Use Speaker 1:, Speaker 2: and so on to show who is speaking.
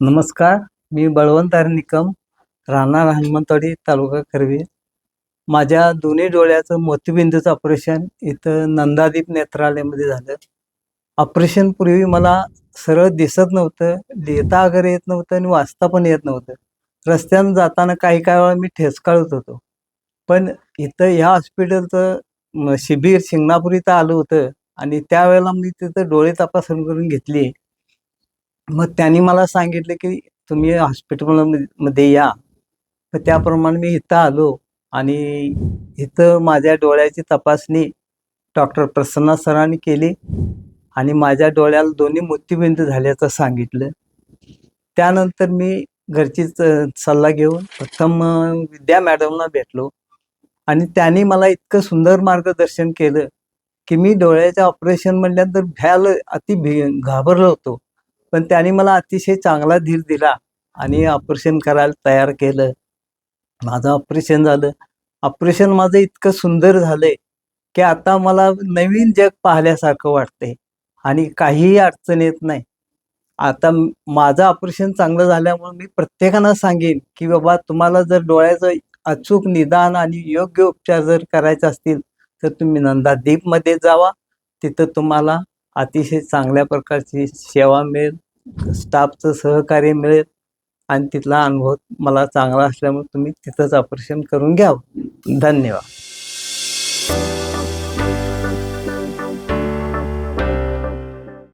Speaker 1: नमस्कार. मी बळवंत निकम, राहणार हनुमंतवाडी, तालुका करवी. माझ्या दोन्ही डोळ्याचं मोतीबिंदूचं ऑपरेशन इथं नंदादीप नेत्रालयामध्ये झालं. ऑपरेशनपूर्वी मला सरळ दिसत नव्हतं, लिहिता वगैरे येत नव्हतं आणि वाचता पण येत नव्हतं. रस्त्यानं जाताना काही काही वेळा मी ठेचकाळत होतो. पण इथं ह्या हॉस्पिटलचं शिबिर शिंगणापूर इथं आलं होतं आणि त्यावेळेला मी तिथं डोळे तपासणी करून घेतली. मग त्यांनी मला सांगितलं, की तुम्ही मध्ये या. तर त्याप्रमाणे मी इथं आलो आणि इथं माझ्या डोळ्याची तपासणी डॉक्टर प्रसन्ना सरांनी केली आणि माझ्या डोळ्याला दोन्ही मोतीबिंदू झाल्याचं सांगितलं. त्यानंतर मी घरचीच सल्ला घेऊन प्रथम विद्या मॅडमना भेटलो आणि त्यांनी मला इतकं सुंदर मार्गदर्शन केलं, की मी डोळ्याच्या ऑपरेशन म्हटल्यानंतर घाबरलो होतो. पण त्यांनी मला अतिशय चांगला धीर दिला आणि ऑपरेशन करायला तयार केलं. माझं ऑपरेशन झालं. ऑपरेशन माझं इतकं सुंदर झालंय, की आता मला नवीन जग पाहिल्यासारखं वाटतंय आणि काहीही अडचण येत नाही. आता माझं ऑपरेशन चांगलं झाल्यामुळे मी प्रत्येकाला सांगेन, की बाबा तुम्हाला जर डोळ्याचं अचूक निदान आणि योग्य उपचार जर करायचे असतील, तर तुम्ही नंदादीपमध्ये जावा. तिथं तुम्हाला अतिशय चांगल्या प्रकारची सेवा मिळेल, स्टाफचं सहकार्य मिळेल आणि तिथला अनुभव मला चांगला असल्यामुळे तुम्ही तिथंच ऑपरेशन करून घ्यावं. धन्यवाद.